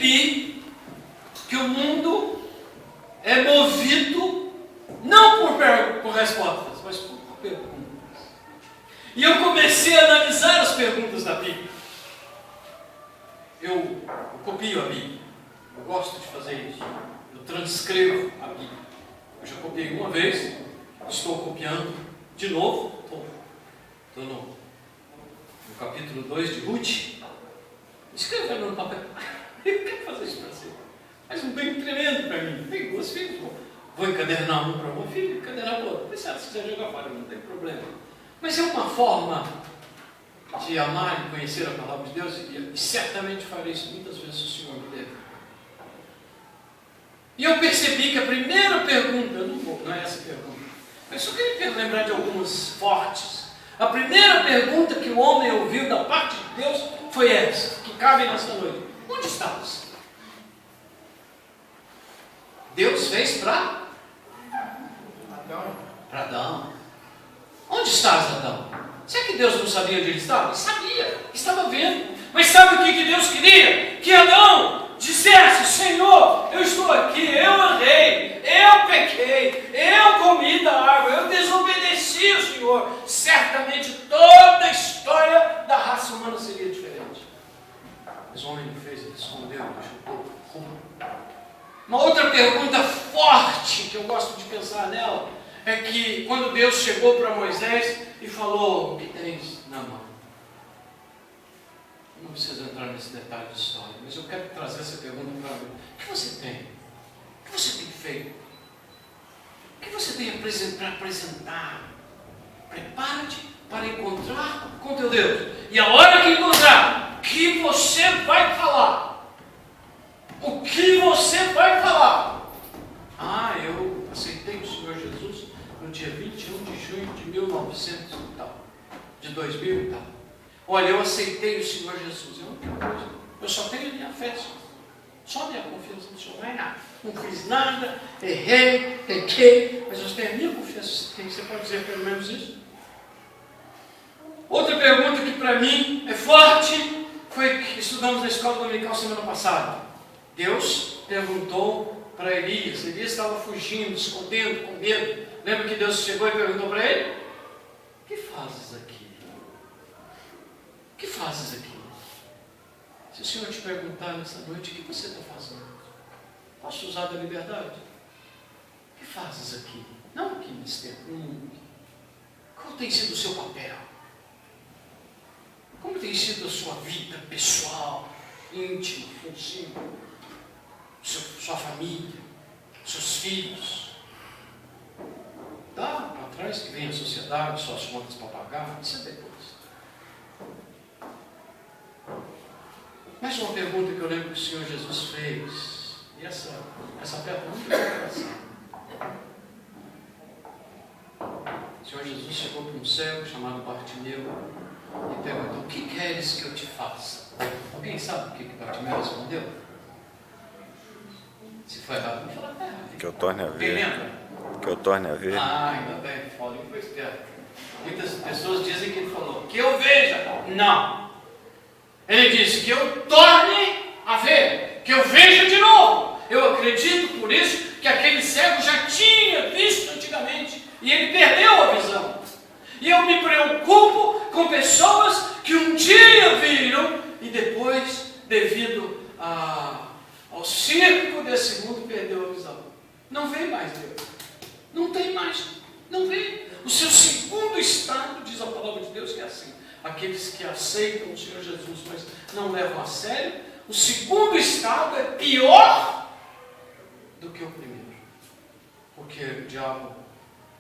percebi que o mundo é movido não por respostas, mas por perguntas. E eu comecei a analisar as perguntas da Bíblia. Eu copio a Bíblia. Eu gosto de fazer isso. Eu transcrevo a Bíblia. Eu já copiei uma vez, estou copiando de novo. Estou no capítulo 2 de Ruth. Escrevendo no papel. Eu quero fazer isso para você. Faz um bem tremendo para mim. Tenho 2 filhos. Vou encadernar um para uma filha e encadernar para outra. Mas se ela quiser jogar fora, não tem problema. Mas é uma forma de amar e conhecer a palavra de Deus, e certamente farei isso muitas vezes se o Senhor me der. E eu percebi que a primeira pergunta, não é essa pergunta, mas só queria lembrar de algumas fortes. A primeira pergunta que o homem ouviu da parte de Deus foi essa, que cabe nessa noite: onde estavas? Deus fez para Adão. Onde estás, Adão? Será que Deus não sabia onde ele estava? Ele sabia, estava vendo. Mas sabe o que Deus queria? Que Adão dissesse: Senhor, eu estou aqui, eu errei, eu pequei, eu comi da árvore, eu desobedeci ao Senhor. Certamente toda a história da raça humana seria diferente. Mas o homem não fez, ele escondeu, deixou tudo. Uma outra pergunta forte, que eu gosto de pensar nela, é que quando Deus chegou para Moisés e falou: o que tens na mão? Não precisa entrar nesse detalhe de história, mas eu quero trazer essa pergunta para mim. O que você tem? O que você tem feito? O que você tem para apresentar? Prepara-te para encontrar com teu Deus. E a hora que encontrar, o que você vai falar? O que você vai falar? Eu aceitei o Senhor Jesus no dia 21 de junho de 1900 e tal, de 2000 e tal. Olha, eu aceitei o Senhor Jesus. É a única coisa. Eu só tenho a minha fé, só a minha confiança no Senhor, não é nada. Não fiz nada, errei, pequei, mas eu tenho a minha confiança. Você pode dizer pelo menos isso? Outra pergunta que para mim é forte foi que estudamos na escola dominical semana passada. Deus perguntou para Elias. Elias estava fugindo, escondendo, com medo. Lembra que Deus chegou e perguntou para ele: o que fazes aqui? O que fazes aqui? Se o Senhor te perguntar nessa noite: o que você está fazendo? Posso usar da liberdade? O que fazes aqui? Não aqui nesse tempo. Qual tem sido o seu papel? Como tem sido a sua vida pessoal, íntima, funcional? Sua família, seus filhos? Dá para trás que vem a sociedade, suas contas para pagar, isso é depois. Mais uma pergunta que eu lembro que o Senhor Jesus fez, e essa pergunta é engraçada. O Senhor Jesus chegou para um cego chamado Bartimeu e perguntou: o que queres que eu te faça? Alguém sabe o que Bartimeu respondeu? Se foi errado, não fala errado. Que eu torne a ver. Quem lembra? Que eu torne a ver. Ainda bem, Paulinho foi esperto. Muitas pessoas dizem que ele falou: que eu veja. Não. Ele disse: que eu torne a ver. Que eu veja de novo. Eu acredito por isso que aquele cego já tinha visto antigamente. E ele perdeu a visão. E eu me preocupo com pessoas que um dia viram e depois, devido ao circo desse mundo, perdeu a visão. Não vê mais Deus. Não tem mais. Não vê. O seu segundo estado, diz a palavra de Deus, que é assim: aqueles que aceitam o Senhor Jesus, mas não levam a sério, o segundo estado é pior do que o primeiro. Porque o diabo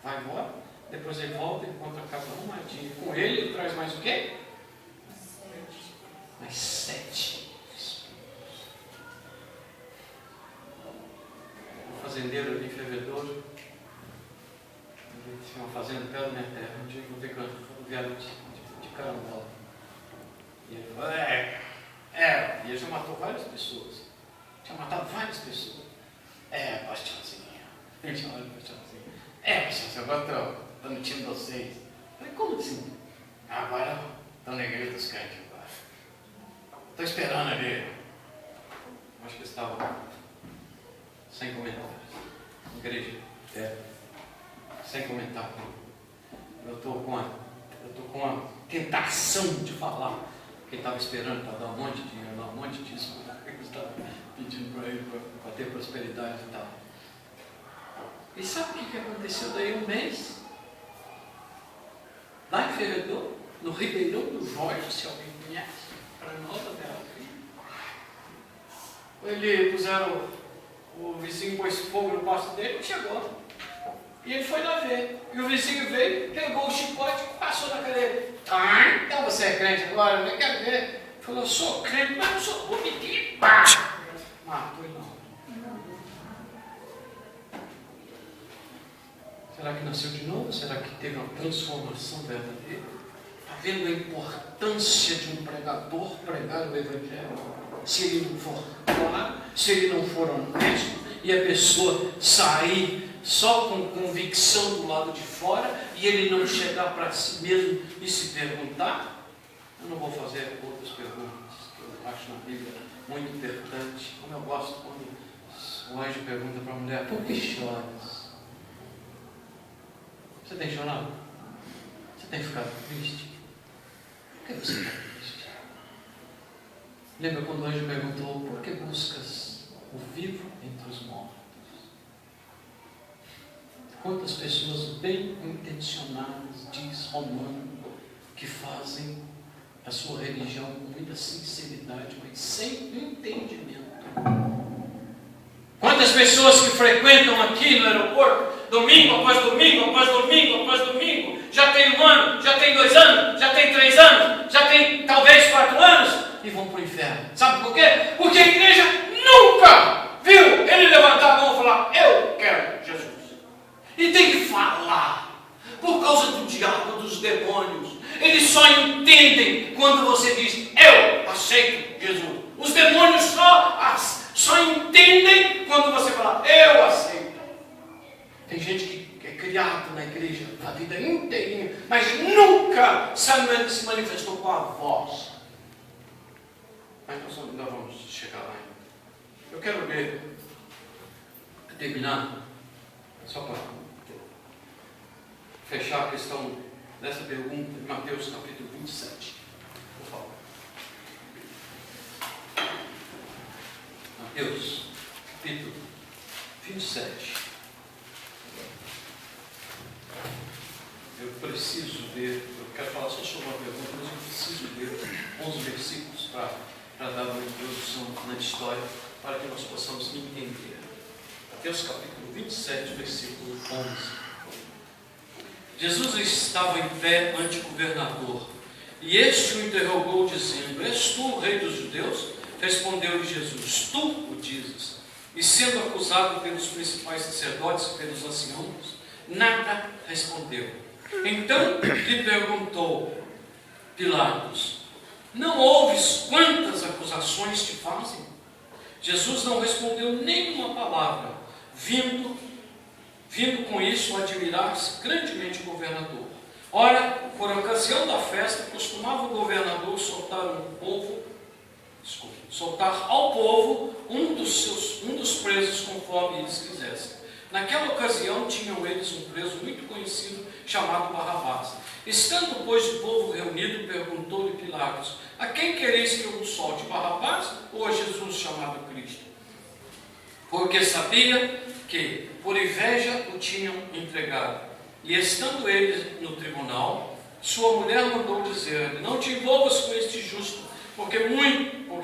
vai embora, depois ele volta e encontra a casa arrumadinha. Com ele traz mais o quê? Mais 7. Um fazendeiro ali, fervedor, tinha uma fazenda perto da minha terra. Um dia eu vi que vieram de carambola. E ele falou: e ele já matou várias pessoas. Tinha matado várias pessoas. Bastiãozinho. Ele chamava de Bastiãozinho. Bastiãozinho, agora estou no time de vocês. Eu falei: como assim? Agora estou na igreja dos crentes agora. Estou esperando ali. Acho estava sem comentários. Igreja, sem comentário. Eu estou com a tentação de falar. Quem estava esperando para dar um monte de dinheiro, dar um monte disso, eu estava pedindo para ele para ter prosperidade e tal. E sabe o que aconteceu daí um mês? Lá em Ferredor, no Ribeirão do Jorge, se alguém conhece, para Nova Bela. Ele puseram, o vizinho pôs fogo no pasto dele e chegou. E ele foi lá ver. E o vizinho veio, pegou o chicote e passou na cara dele. Então você é crente agora, não quer ver? Ele falou, eu sou crente, mas não sou bonitinho. Matou ele não. Será que nasceu de novo? Será que teve uma transformação verdadeira? Está vendo a importância de um pregador pregar o Evangelho? Se ele não for claro, se ele não for honesto, e a pessoa sair só com convicção do lado de fora, e ele não chegar para si mesmo e se perguntar, eu não vou fazer outras perguntas que eu acho na Bíblia muito importante. Como eu gosto quando o anjo pergunta para a mulher, por que choras? Você tem chorado? Você tem ficado triste? Por que você está triste? Lembra quando o anjo perguntou, por que buscas o vivo entre os mortos? Quantas pessoas bem intencionadas, diz Romano, que fazem a sua religião com muita sinceridade, mas sem entendimento. Quantas pessoas que frequentam aqui no aeroporto, domingo após domingo, após domingo, após domingo, já tem 1 ano, já tem 2 anos, já tem 3 anos, já tem talvez 4 anos, e vão para o inferno. Sabe por quê? Porque a igreja nunca viu ele levantar a mão e falar, eu quero Jesus. E tem que falar, por causa do diabo, dos demônios. Eles só entendem quando você diz, eu aceito Jesus. Os demônios só entendem quando você fala, eu aceito. Tem gente que é criado na igreja a vida inteirinha, mas nunca se manifestou com a voz. Mas nós ainda vamos chegar lá ainda. Eu quero ler, terminar, só para fechar a questão dessa pergunta de Mateus capítulo 27. Por favor. Mateus capítulo 27. Eu preciso ler, eu quero falar só sobre uma pergunta, mas eu preciso ler 11 versículos para dar uma introdução na história, para que nós possamos entender. Mateus capítulo 27, versículo 11. Jesus estava em pé ante o governador, e este o interrogou, dizendo, és tu o rei dos judeus? Respondeu-lhe Jesus, tu o dizes. E sendo acusado pelos principais sacerdotes e pelos anciãos, nada respondeu. Então lhe perguntou Pilatos, não ouves quantas acusações te fazem? Jesus não respondeu nenhuma palavra, vindo com isso admirar-se grandemente o governador. Ora, por ocasião da festa, costumava o governador soltar ao povo um dos presos conforme eles quisessem. Naquela ocasião tinham eles um preso muito conhecido chamado Barrabás. Estando, pois, o povo reunido, perguntou-lhe Pilatos, a quem quereis que eu o solte, Barrabás ou a Jesus chamado Cristo? Porque sabia que por inveja o tinham entregado. E estando ele no tribunal, sua mulher mandou dizer-lhe, não te envolvas com este justo, porque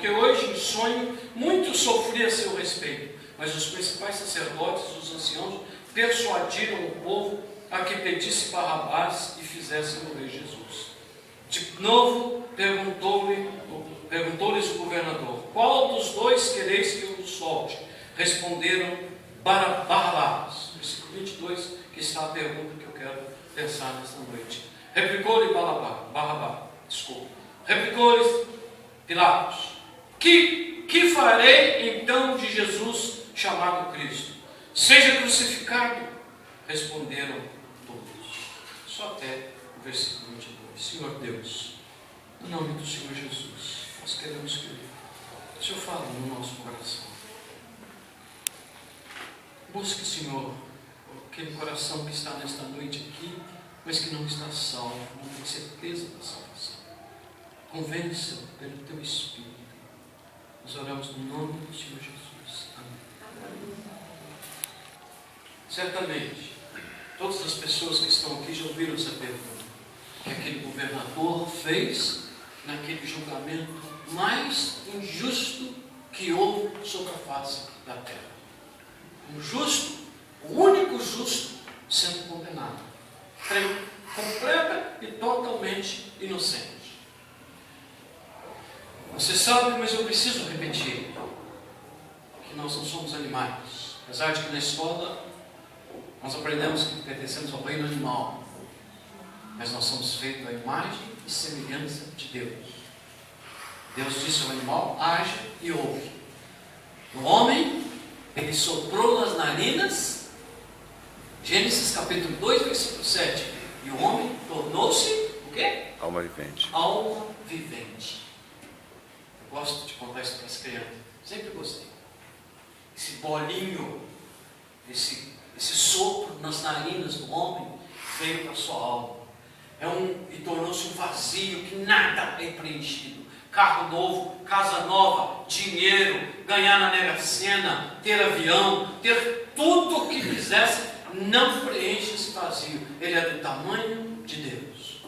hoje em sonho muito sofri a seu respeito. Mas os principais sacerdotes e os anciãos persuadiram o povo a que pedisse Barrabás e fizesse morrer Jesus. De novo perguntou-lhes o governador, qual dos dois quereis que eu o solte? Responderam Barrabás. Versículo 22, que está a pergunta que eu quero pensar nesta noite. Replicou-lhe Replicou-lhes Pilatos, que farei então de Jesus chamado Cristo? Seja crucificado. Responderam todos. Só até o versículo 22. Senhor Deus, no nome do Senhor Jesus, nós queremos que o Senhor fale no nosso coração. Busque, Senhor, aquele coração que está nesta noite aqui, mas que não está salvo, não tem certeza da salvação. Convença-o pelo teu Espírito. Nós oramos no nome do Senhor Jesus. Amém. Certamente, todas as pessoas que estão aqui já ouviram essa pergunta, que aquele governador fez naquele julgamento mais injusto que houve sobre a face da terra. Um justo, o único justo, sendo condenado, completa e totalmente inocente. Você sabe, mas eu preciso repetir, que nós não somos animais. Apesar de que na escola nós aprendemos que pertencemos ao reino animal, mas nós somos feitos à imagem e semelhança de Deus. Deus disse ao animal: haja e ouve. O homem, ele soprou nas narinas, Gênesis capítulo 2, versículo 7, e o homem tornou-se o quê? Alma vivente. Alma vivente. Eu gosto de contar isso para as crianças, sempre gostei. Esse bolinho, esse sopro nas narinas do homem veio para a sua alma. E tornou-se um vazio que nada é preenchido. Carro novo, casa nova, dinheiro, ganhar na Mega Sena, ter avião, ter tudo o que quisesse, não preenche esse vazio. Ele é do tamanho de Deus.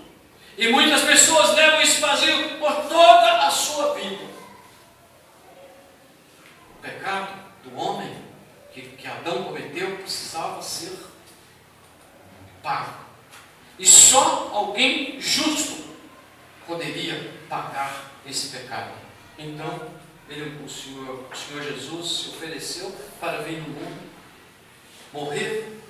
E muitas pessoas levam esse vazio por toda a sua vida. O pecado do homem que Adão cometeu precisava ser pago. E só alguém justo poderia pagar esse pecado. Então, o Senhor Jesus se ofereceu para vir no mundo, morrer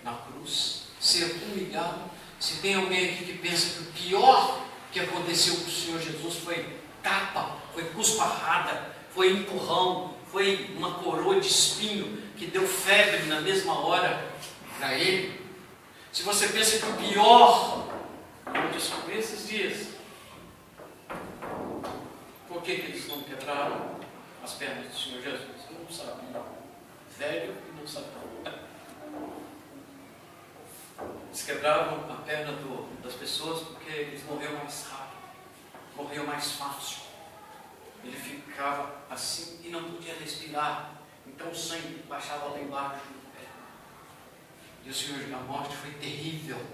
na cruz, ser humilhado. Se tem alguém aqui que pensa que o pior que aconteceu com o Senhor Jesus foi tapa, foi cusparrada, foi empurrão, foi uma coroa de espinho que deu febre na mesma hora para ele. Se você pensa que o pior, eu descobri esses dias, por que eles não quebraram as pernas do Senhor Jesus? Eu não sabia. Velho e não sabia. Eles quebravam a perna das pessoas porque eles morriam mais rápido, morriam mais fácil. Ele ficava assim e não podia respirar. Então o sangue baixava lá embaixo do pé. E o Senhor, a morte foi terrível.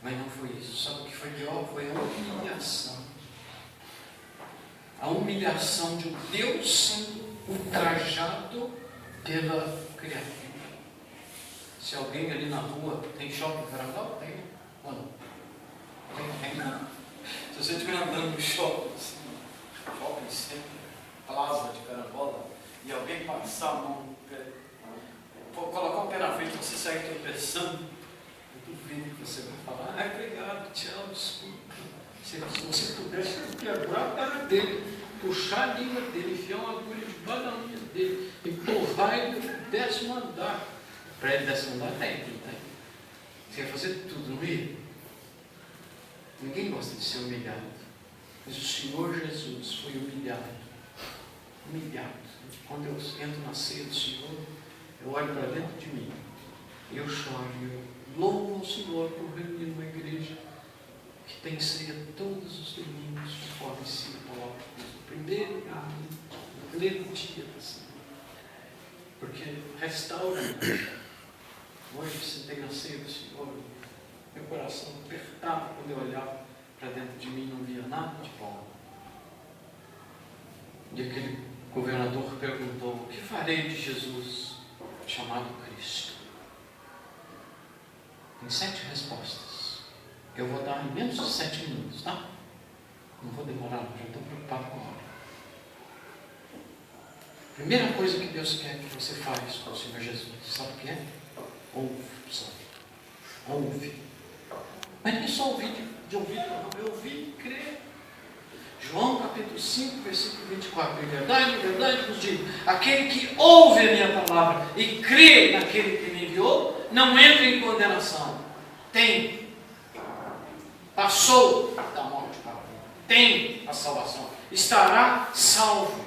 Mas não foi isso. Sabe o que foi pior? Foi a humilhação. A humilhação de um Deus sendo ultrajado pela criatura. Se alguém ali na rua tem shopping Carangola, tem? Ou não? Tem não. Se você estiver andando no shopping, assim, shopping center, plaza de Carangola, e alguém passar a mão, colocar o pé na frente, você sai tropeçando, eu duvido que você vai falar: ah, obrigado, tchau, desculpa. Se você pudesse quebrar a cara dele, puxar a língua dele, enfiar uma agulha debaixo da unha dele, empurrar ele no 10º andar. Para ele 10º andar tem, não tem? Você ia fazer tudo, não ia? Ninguém gosta de ser humilhado. Mas o Senhor Jesus foi humilhado. Humilhado. Quando eu entro na ceia do Senhor, eu olho para dentro de mim, eu choro, eu louvo ao Senhor por reunir uma igreja que tem ceia todos os domingos, conforme ensina a palavra de Deus, no primeiro domingo, no primeiro dia da semana, porque restaura. Hoje você tem a ceia do Senhor, meu coração apertava quando eu olhava para dentro de mim, não via nada de bom. E aquele governador perguntou: o que farei de Jesus, chamado Cristo? Tem 7 respostas. Eu vou dar em menos de 7 minutos, tá? Não vou demorar, já estou preocupado com a hora. Primeira coisa que Deus quer que você faça com o Senhor Jesus, sabe o que é? Ouve, sabe? Ouve. Mas não é só ouvir de ouvido, não. É ouvir e crer. João capítulo 5, versículo 24. Em verdade vos digo: aquele que ouve a minha palavra e crê naquele que me enviou, não entra em condenação. Passou da morte para a vida. Tem a salvação. Estará salvo.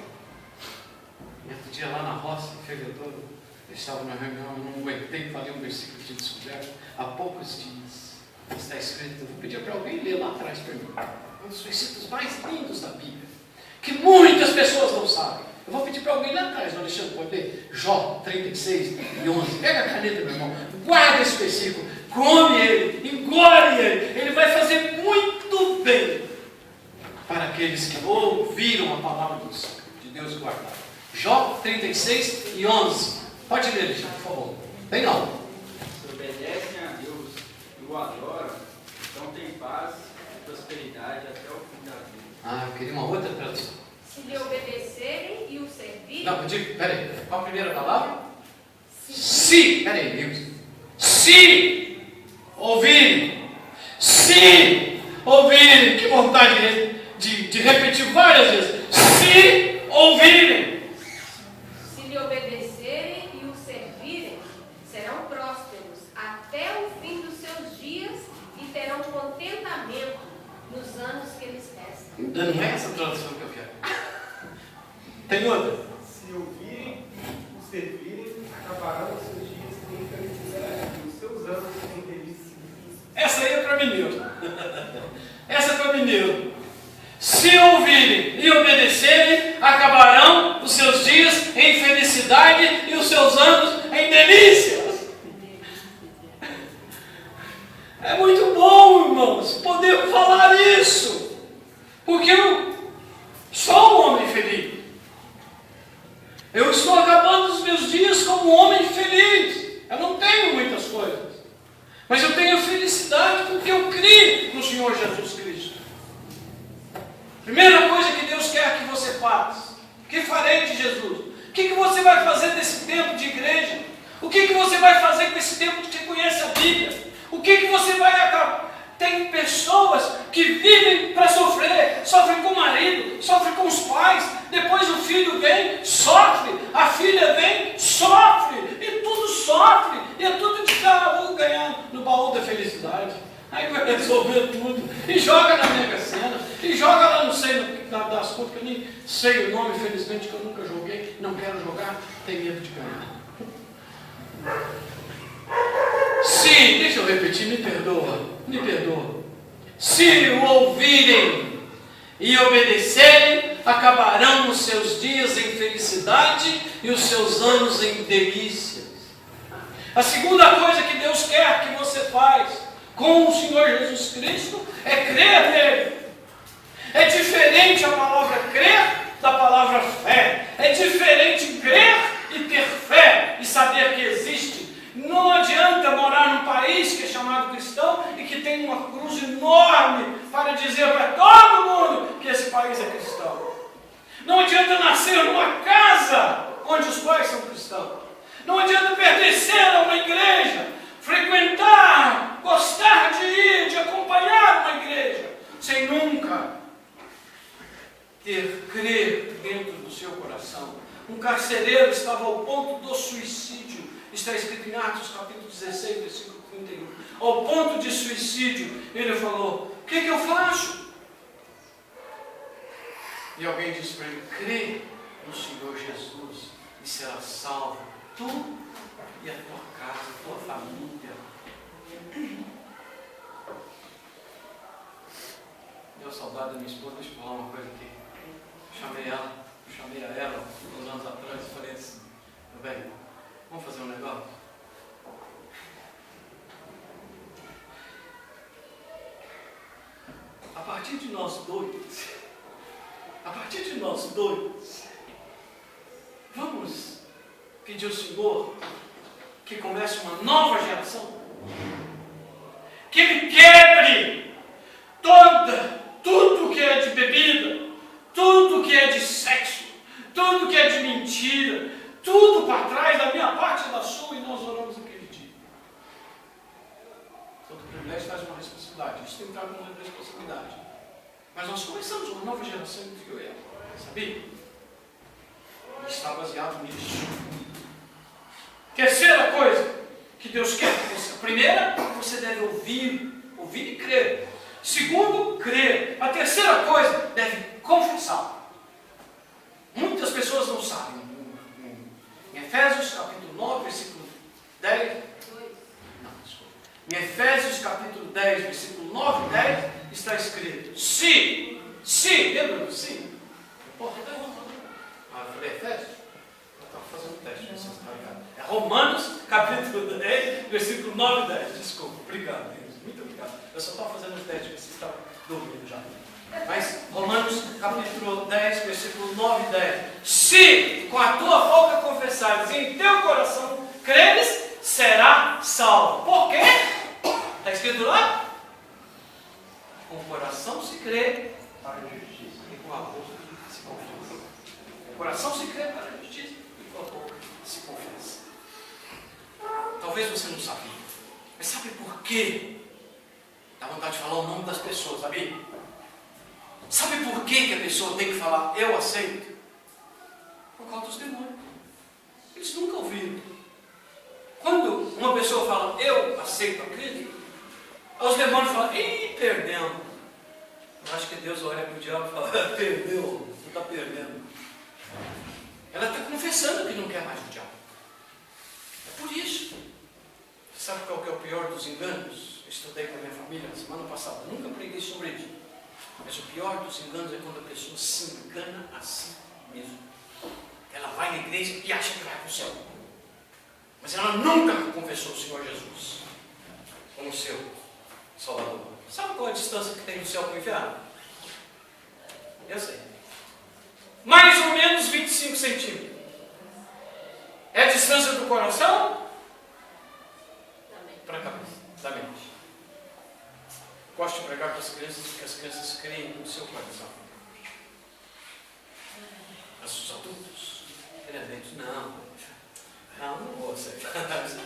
E outro dia lá na roça, em Fevedouro, Eu estava na reunião, eu não aguentei, falei um versículo que tinha descoberto há poucos dias. Está escrito, eu vou pedir para alguém ler lá atrás para mim. Um dos versículos mais lindos da Bíblia, que muitas pessoas não sabem. Eu vou pedir para alguém lá atrás, o Alexandre pode ler, Jó 36 e 11. Pega a caneta, meu irmão, guarda esse versículo, come ele, engole ele. Ele vai fazer muito bem para aqueles que ouviram a palavra de Deus e guardaram. Jó 36 e 11. Pode ler, Alexandre, por favor. Bem alto. Se obedecem a Deus e o adoram, então tem paz e prosperidade até o fim da vida. Ah, eu queria uma outra tradução. Se lhe obedecerem e o servirem. Não, eu digo, peraí, qual a primeira palavra? Se. Se, peraí, Wilson. Se ouvirem, se ouvirem, que vontade de repetir várias vezes. Se ouvirem. Se lhe obedecerem e o servirem, serão prósperos até o fim dos seus dias e terão contentamento nos anos que lhes restam. Não é essa a tradução que eu quero. Tem outra? Se ouvirem, o servirem, acabarão os seus dias em felicidade, e os seus anos em delícia. Essa aí é para mineiro. Essa é para mineiro. Se ouvirem e obedecerem, acabarão os seus dias em felicidade e os seus anos em delícias. É muito bom, irmãos, poder falar isso. Porque eu sou um homem feliz. Eu estou acabando os meus dias como um homem feliz. Eu não tenho muitas coisas, mas eu tenho felicidade porque eu creio no Senhor Jesus Cristo. Primeira coisa que Deus quer que você faça. O que farei de Jesus? O que você vai fazer desse tempo de igreja? O que você vai fazer com esse tempo de que conhece a Bíblia? O que você vai acabar? Tem pessoas que vivem para sofrer, sofrem com o marido, sofrem com os pais, depois o filho vem, sofre, a filha vem, sofre, e tudo sofre, e é tudo de vou ganhar no baú da felicidade. Aí vai resolver tudo, e joga na Mega Sena, e joga lá, não sei, das contas, que eu nem sei o nome, infelizmente, que eu nunca joguei, não quero jogar, tenho medo de ganhar. Se, deixa eu repetir, me perdoa. Se o ouvirem e obedecerem, acabarão os seus dias em felicidade e os seus anos em delícias. A segunda coisa que Deus quer que você faz com o Senhor Jesus Cristo é crer nele. É diferente a palavra crer da palavra fé. É diferente crer e ter fé e saber que existe. Não adianta morar num país que é chamado cristão e que tem uma cruz enorme para dizer para todo mundo que esse país é cristão. Não adianta nascer numa casa onde os pais são cristãos. Não adianta pertencer a uma igreja, frequentar, gostar de ir, de acompanhar uma igreja, sem nunca crer dentro do seu coração. Um carcereiro estava ao ponto do suicídio. Está escrito em Atos capítulo 16, versículo 31. Ao ponto de suicídio, ele falou: o que eu faço? E alguém disse para ele: crê no Senhor Jesus e será salvo, tu e a tua casa, a tua família. Deu saudade da minha esposa. Deixa eu falar uma coisa aqui. Chamei a ela uns anos atrás e falei assim: meu bem, vamos fazer um negócio? A partir de nós dois, vamos pedir ao Senhor que comece uma nova geração, que Ele quebre tudo que é de bebida, tudo que é de sexo, tudo que é de mentira, tudo para trás, da minha parte e da sua, e nós oramos aquele dia. Todo privilégio traz uma responsabilidade, isso tem que estar com uma responsabilidade. Mas nós começamos uma nova geração que viu ela, sabia? E está baseado nisso. Terceira coisa que Deus quer que você. Primeira, você deve ouvir e crer. Segundo, crer. A terceira coisa, deve confessar. Muitas pessoas não sabem. Em Efésios capítulo 9, 10, versículo 9 e 10, está escrito: se, lembra do se? Porra, eu falei Efésios? Eu estava fazendo um teste, vocês estão ligados. É Romanos, capítulo 10, versículo 9 e 10. Desculpa, obrigado, Deus. Muito obrigado. Eu só estava fazendo um teste, vocês estavam dormindo já. Mas Romanos, capítulo 10, versículo 9 e 10. Se com a tua boca confessares e em teu coração creres, será salvo. Por quê? Está escrito lá? Com o coração se crê para a justiça e com a boca se confessa. Com o coração se crê para a justiça e com a boca se confessa. Talvez você não sabia, mas sabe por quê? Dá vontade de falar o nome das pessoas, sabia? Sabe por que a pessoa tem que falar eu aceito? Por causa dos demônios. Eles nunca ouviram. Quando uma pessoa fala eu aceito a Cristo, os demônios falam, ih, perdemos. Eu acho que Deus olha para o diabo e fala, perdeu, você está perdendo. Ela está confessando que não quer mais o diabo. É por isso. Você sabe qual que é o pior dos enganos? Eu estudei com a minha família na semana passada, nunca preguei sobre isso. Mas o pior dos enganos é quando a pessoa se engana a si mesma. Ela vai na igreja e acha que vai para o céu. Mas ela nunca confessou o Senhor Jesus como seu Salvador. Sabe qual é a distância que tem do céu para o inferno? Eu sei. Mais ou menos 25 centímetros. É a distância do coração para a cabeça, da mente. Gosto de pregar para as crianças, porque as crianças creem no seu coração. Mas os adultos, eles não vou aceitar.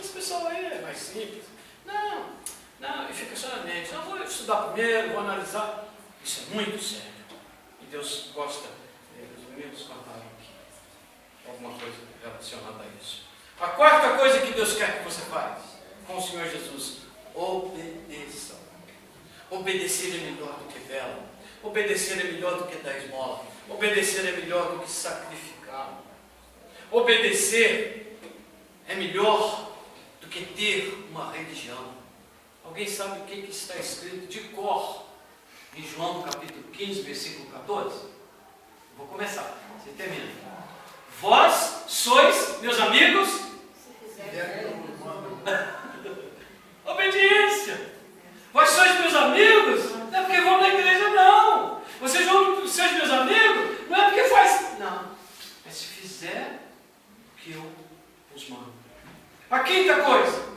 Esse pessoal aí é mais simples. Não, e fica só na mente. Não, vou estudar primeiro, vou analisar. Isso é muito sério. E Deus gosta, os meninos cantaram aqui alguma coisa relacionada a isso. A quarta coisa que Deus quer que você faça com o Senhor Jesus: obedeça. Obedecer é melhor do que vela. Obedecer é melhor do que dar esmola. Obedecer é melhor do que sacrificar. Obedecer é melhor do que ter uma religião. Alguém sabe o que está escrito de cor em João capítulo 15, versículo 14? Vou começar, você termina. Vós sois meus amigos? Obediência. Vós sois meus amigos? Não é porque vão na igreja, não. Vocês vão ser meus amigos? Não é porque faz. Não. É se fizer o que eu vos mando. A quinta coisa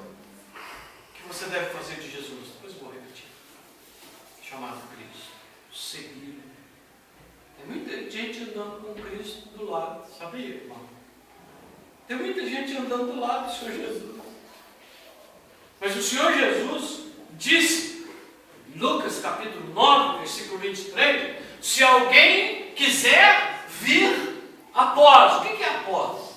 que você deve fazer de Jesus, depois vou repetir, chamado Cristo, seguir. Tem muita gente andando com Cristo do lado, sabia, irmão? Tem muita gente andando do lado do Senhor Jesus. Mas o Senhor Jesus disse, Lucas capítulo 9, versículo 23, se alguém quiser vir após. O que é após?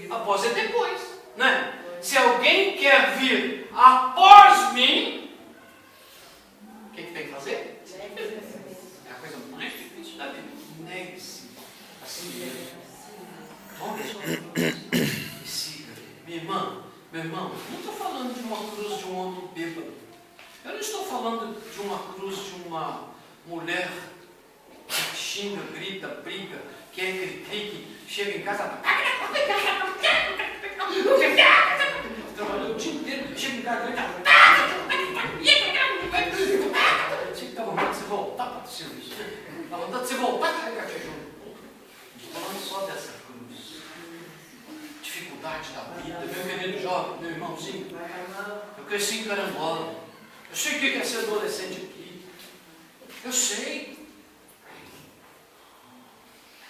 Após é depois, né? Se alguém quer vir após mim, o que tem que fazer? É a coisa mais difícil da vida. Negue-se a si mesmo. Tome a sua cruz e siga. Minha irmã, meu irmão, não estou falando de uma cruz de um homem bêbado. Eu não estou falando de uma cruz de uma mulher que xinga, grita, briga, que é critique, chega em casa, trabalhou o dia inteiro, chega em casa, grita, chega que dá vontade de você voltar para o serviço, dá vontade de você voltar a carregar feijão. Estou falando só dessa cruz. Dificuldade da vida, meu querido jovem, meu irmãozinho. Eu cresci em Carangola. Eu sei o que é ser adolescente aqui. Eu sei.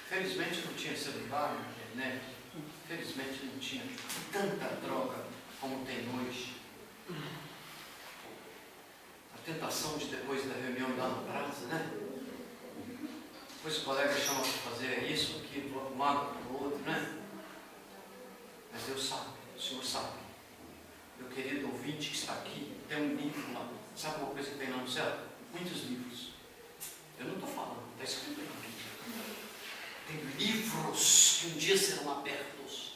Felizmente não tinha celular, internet. Felizmente não tinha tanta droga como tem hoje. A tentação de depois da reunião lá na praça, né? Depois o colega chama para fazer isso, aquilo, para um lado, para o outro, né? Mas Deus sabe, o Senhor sabe. Meu querido ouvinte que está aqui, tem um livro lá. Sabe uma coisa que tem lá no céu? Muitos livros. Eu não estou falando, está escrito aqui. Tem livros que um dia serão abertos,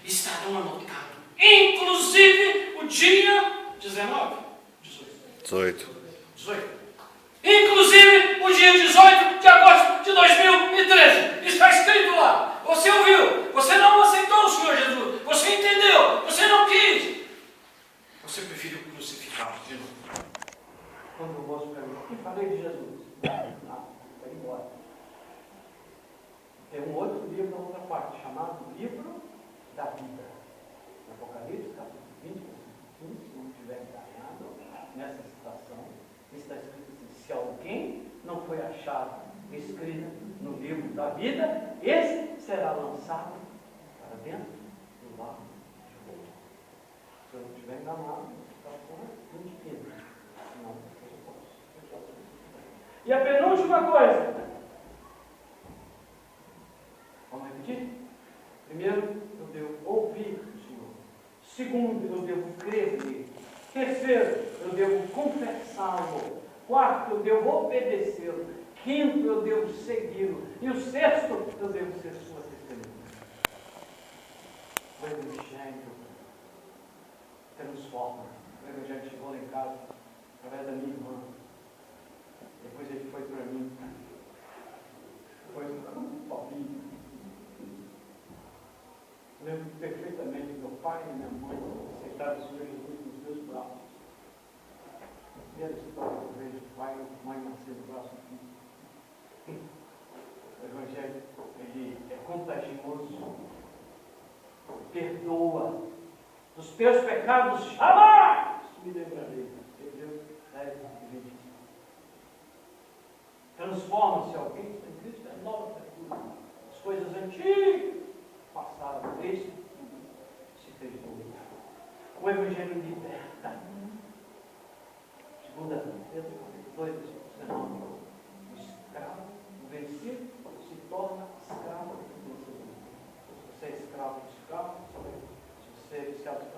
estarão anotados, inclusive o dia 19, 18. 18. Inclusive o dia 18 de agosto de 2013. Isso está escrito lá. Você ouviu. Você não aceitou o Senhor Jesus. Você entendeu. Você não quis. Você preferiu crucificar de novo. Quando o moço perguntou, o que falei de Jesus? Não, foi embora. Tem um outro livro na outra parte, chamado Livro da Vida. Apocalipse, capítulo 20, versículo 15, se não tiver enganado, nessa citação, está escrito assim: se alguém não foi achado escrito no livro da vida, esse será lançado para dentro do lago de fogo. Se eu não estiver enganado, a citação é 20, 15. Não, eu posso. E a penúltima coisa. Vamos repetir? Primeiro, eu devo ouvir o Senhor. Segundo, eu devo crer nele. Terceiro, eu devo confessá-lo. Quarto, eu devo obedecê-lo. Quinto, eu devo segui-lo. E o sexto, eu devo ser sua testemunha. O Evangelho transforma. O Evangelho chegou lá em casa, através da minha irmã. Depois ele foi para mim. Foi para um pobrinho. Lembro perfeitamente meu pai e minha mãe aceitaram o Senhor Jesus nos meus braços. A primeira história que eu vejo do pai e mãe nascer no braço do filho. O Evangelho, ele é contagioso, perdoa. Dos teus pecados jamais me lembrarei. Hebreus 10, 20. Transforma-se alguém que em Cristo é nova criatura. As coisas antigas passaram, eis que tudo se fez novo. O Evangelho liberta. Segunda Pedro, capítulo 2, versículo 19. O escravo, o vencido, se torna escravo do vencedor. Se você é escravo do escravo, se você é viciado de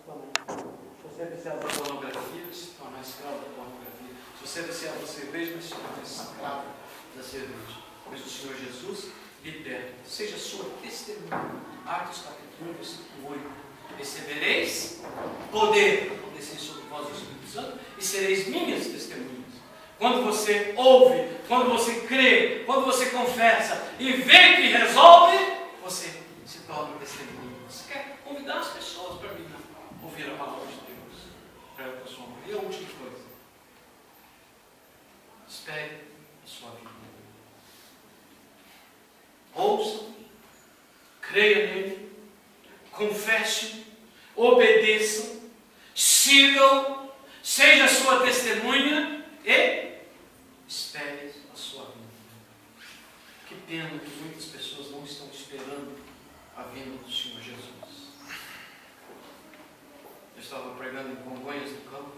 também. Se você é viciado da pornografia, se torna escravo da pornografia. Se você é viciado da cerveja, se torna escravo da cerveja. Mas o Senhor Jesus liberta. Seja sua testemunha. Atos capítulo 1, versículo 8. Recebereis poder, descer sobre vós o Espírito Santo, e sereis minhas testemunhas. Quando você ouve, quando você crê, quando você confessa e vê que resolve, você se torna testemunha. Você quer convidar as pessoas para vir ouvir a palavra de Deus, para a sua vida. E a última coisa: espere a sua vida. Ouça, creia nele, confesse, obedeçam, sigam, seja a sua testemunha e espere a sua vinda. Que pena que muitas pessoas não estão esperando a vinda do Senhor Jesus. Eu estava pregando em Congonhas do Campo,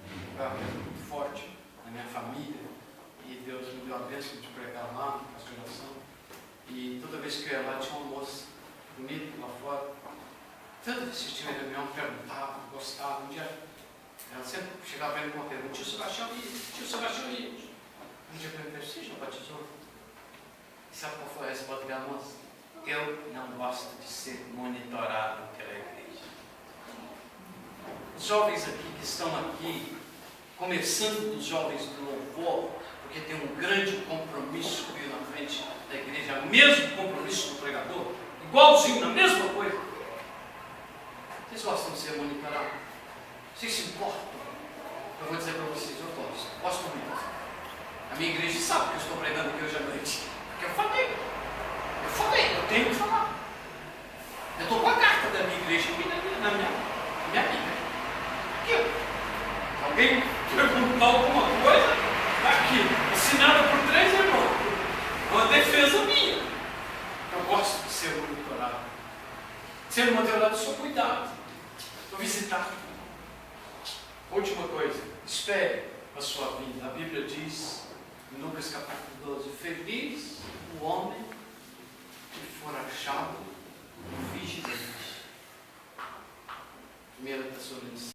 um lugar muito forte na minha família, e Deus me deu a bênção de pregar lá, na pastoração. E toda vez que eu ia lá, tinha uma moça bonita lá fora. Tanto que assistia a reunião, perguntava, gostava. Um dia, ela sempre chegava vendo uma pergunta: tio Sebastião Rios. Um dia eu perguntei: você já batizou? E sabe qual foi a resposta da moça? Eu não gosto de ser monitorado pela igreja. Os jovens aqui que estão aqui, começando dos jovens do louvor, porque tem um grande compromisso comigo na frente da igreja, o mesmo compromisso do pregador, igualzinho, na mesma coisa. Vocês gostam de ser monitorados? Vocês se importam? Eu vou dizer para vocês: eu gosto muito. A minha igreja sabe que eu estou pregando aqui hoje à noite, porque eu falei, eu tenho que falar. Eu estou com a carta da minha igreja aqui na minha Bíblia. Aqui, ó. Alguém perguntar alguma coisa, está aqui, assinada por 3 irmãos. É uma defesa minha. Eu gosto de ser monitorado. Ser monitorado, só cuidado. Estou visitado. Última coisa: espere a sua vida. A Bíblia diz, em Lucas capítulo 12: feliz o homem que for achado vigilante. 1 Tessalonicenses